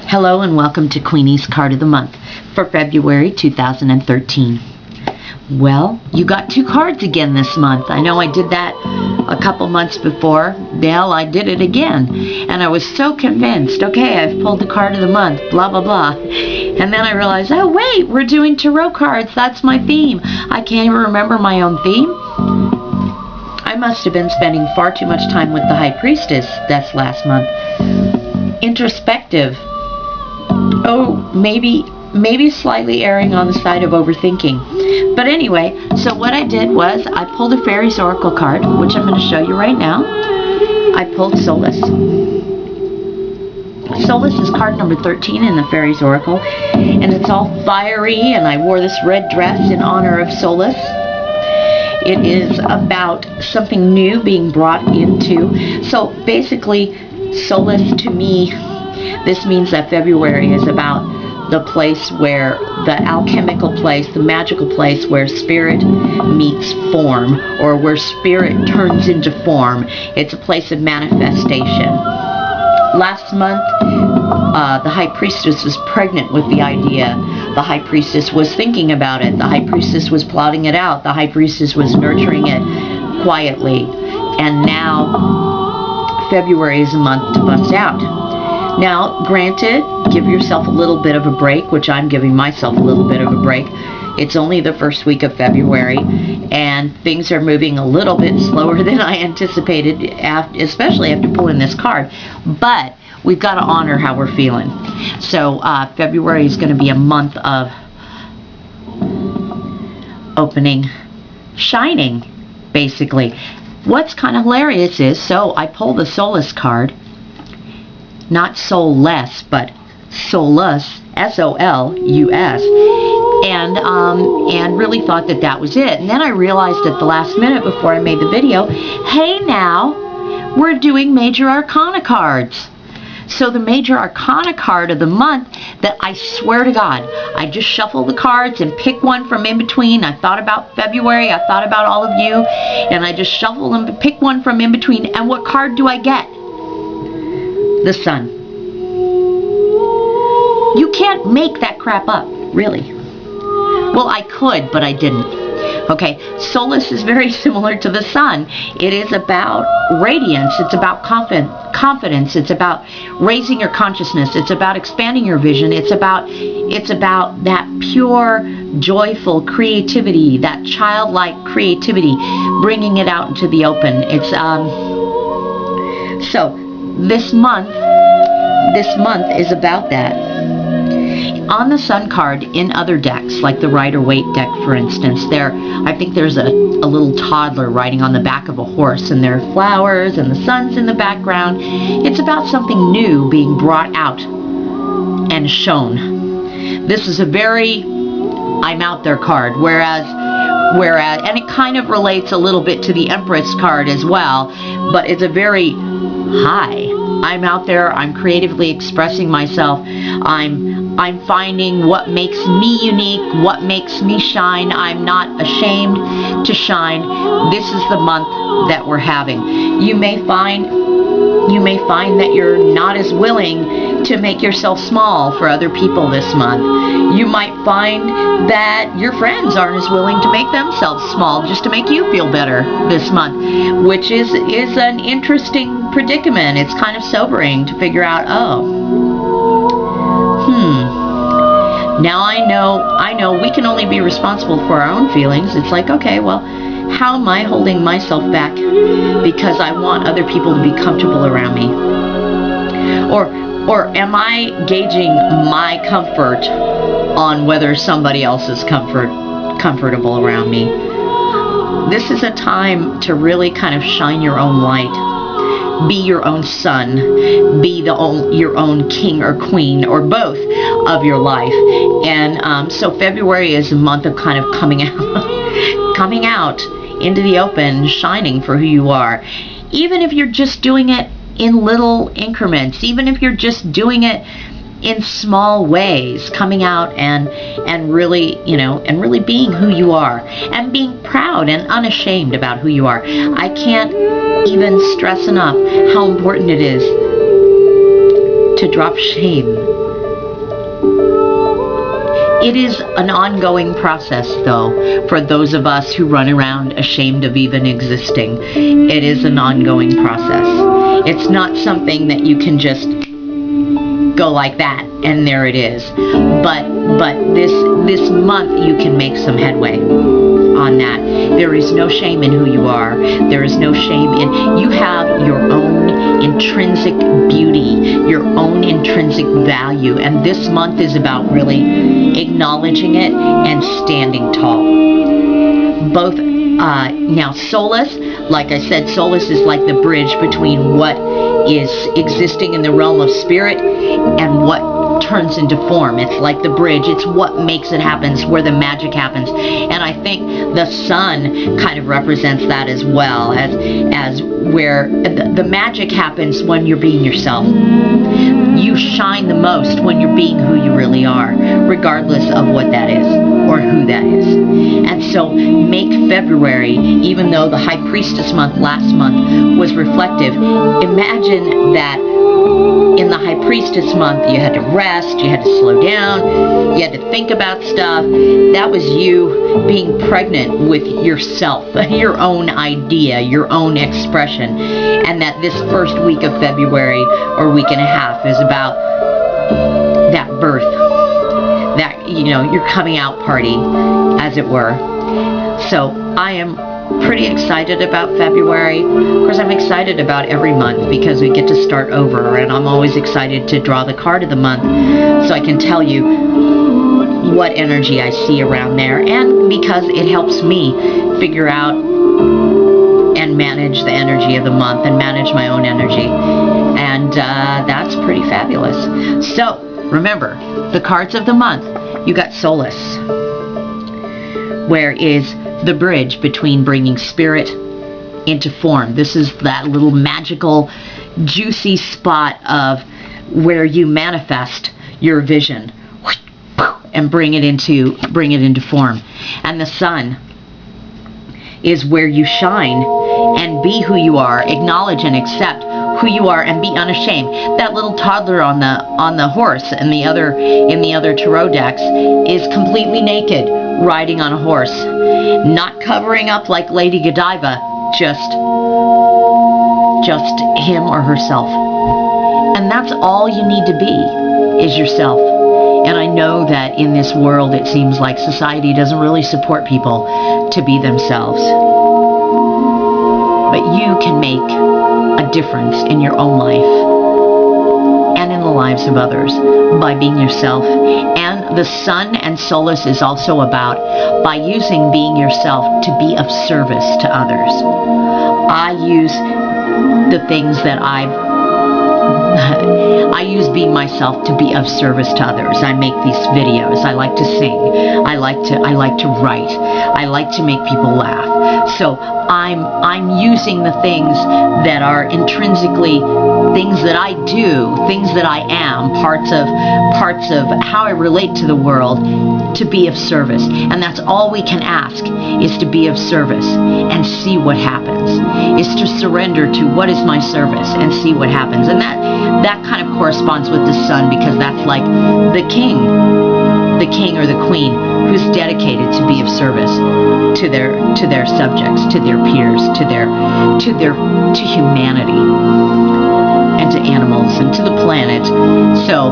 Hello and welcome to Queenie's Card of the Month for February 2013. Well, you got 2 cards again this month. I know I did that a couple months before. Well, I did it again. And I was so convinced, okay, I've pulled the card of the month, blah, blah, blah. And then I realized, oh, wait, we're doing tarot cards. That's my theme. I can't even remember my own theme. I must have been spending far too much time with the High Priestess this last month. Introspective. Oh, maybe slightly erring on the side of overthinking. But anyway, so what I did was I pulled a Fairy's Oracle card, which I'm going to show you right now. I pulled Solus. Solus is card number 13 in the Fairy's Oracle, and it's all fiery, and I wore this red dress in honor of Solus. It is about something new being brought into. So basically, Solus to me, this means that February is about the place where, the alchemical place, the magical place where spirit meets form, or where spirit turns into form. It's a place of manifestation. Last month, the High Priestess was pregnant with the idea. The High Priestess was thinking about it. The High Priestess was plotting it out. The High Priestess was nurturing it quietly. And now, February is a month to bust out. Now, granted, give yourself a little bit of a break, which I'm giving myself a little bit of a break. It's only the first week of February, and things are moving a little bit slower than I anticipated, especially after pulling this card. But we've got to honor how we're feeling. So February is going to be a month of opening, shining, basically. What's kind of hilarious is, so I pulled the Solus card. Not soulless, but Solus, S-O-L-U-S, and really thought that was it. And then I realized at the last minute before I made the video, hey now, we're doing Major Arcana cards. So the Major Arcana card of the month, that I swear to God, I just shuffle the cards and pick one from in between. I thought about February, I thought about all of you, and I just shuffle them and pick one from in between. And what card do I get? The Sun. You can't make that crap up, really. Well, I could, but I didn't. Okay, Solus is very similar to the Sun. It is about radiance. It's about confidence. It's about raising your consciousness. It's about expanding your vision. It's about that pure, joyful creativity, that childlike creativity, bringing it out into the open. It's so. This month is about that. On the Sun card, in other decks, like the Rider-Waite deck, for instance, I think there's a little toddler riding on the back of a horse, and there are flowers, and the sun's in the background. It's about something new being brought out and shown. This is a very I'm out there card, whereas, and it kind of relates a little bit to the Empress card as well, but it's a very hi, I'm out there, I'm creatively expressing myself, I'm finding what makes me unique, what makes me shine. I'm not ashamed to shine. This is the month that we're having. You may find that you're not as willing to make yourself small for other people this month. You might find that your friends aren't as willing to make themselves small just to make you feel better this month, which is an interesting predicament. It's kind of sobering to figure out, now I know we can only be responsible for our own feelings. It's like, okay, well, how am I holding myself back because I want other people to be comfortable around me? Or am I gauging my comfort on whether somebody else is comfortable around me? This is a time to really kind of shine your own light. Be your own sun. Be your own king or queen, or both of your life. And so February is a month of kind of coming out into the open, shining for who you are. Even if you're just doing it in little increments, even if you're just doing it in small ways, coming out and really, and really being who you are, and being proud and unashamed about who you are. I can't even stress enough how important it is to drop shame It is an ongoing process, though, for those of us who run around ashamed of even existing. It is an ongoing process. It's not something that you can just go like that and there it is. But this month you can make some headway on that. There is no shame in who you are. There is no shame in, you have your own intrinsic beauty, your own intrinsic value, and this month is about really acknowledging it and standing tall. Both now Solus, like I said, Solus is like the bridge between what is existing in the realm of spirit and what turns into form. It's like the bridge. It's what makes it happen. It's where the magic happens. And I think the sun kind of represents that as well, as where the magic happens when you're being yourself. You shine the most when you're being who you really are, regardless of what that is or who that is. And so make February, even though the High Priestess month last month was reflective, imagine that in the High Priestess month you had to rest, you had to slow down, you had to think about stuff. That was you being pregnant with yourself, your own idea, your own expression. And that this first week of February, or week and a half, is about that birth, that, you know, your coming out party, as it were. So I am pretty excited about February. Of course, I'm excited about every month because we get to start over, and I'm always excited to draw the card of the month so I can tell you what energy I see around there, and because it helps me figure out and manage the energy of the month and manage my own energy, and that's pretty fabulous. So remember, the cards of the month, you got Solus, where is the bridge between bringing spirit into form. This is that little magical, juicy spot of where you manifest your vision and bring it into form. And the sun is where you shine and be who you are, acknowledge and accept who you are, and be unashamed. That little toddler on the horse in the other tarot decks is completely naked, riding on a horse, not covering up like Lady Godiva, just him or herself. And that's all you need to be, is yourself. And I know that in this world it seems like society doesn't really support people to be themselves. But you can make a difference in your own life and in the lives of others by being yourself. And the sun and Solus is also about by using being yourself to be of service to others. I use the things that I use being myself to be of service to others. I make these videos. I like to sing. I like to write. I like to make people laugh. So I'm using the things that are intrinsically things that I do, things that I am, parts of how I relate to the world, to be of service. And that's all we can ask, is to be of service and see what happens. Is to surrender to what is my service and see what happens. And that kind of corresponds with the sun, because that's like the king or the queen who's dedicated to be of service to their subjects, to their peers, to humanity, and to animals, and to the planet. So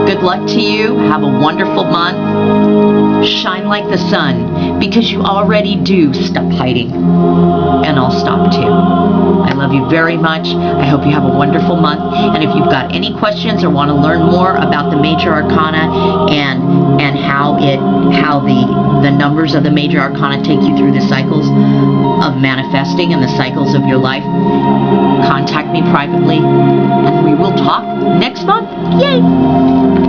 good luck to you. Have a wonderful month. Shine like the sun, because you already do. Stop hiding, and I'll stop too. I love you very much. I hope you have a wonderful month. And if you've got any questions or want to learn more about the major arcana and how the numbers of the major arcana take you through the cycles of manifesting and the cycles of your life, contact me privately, and we will talk next month. Yay!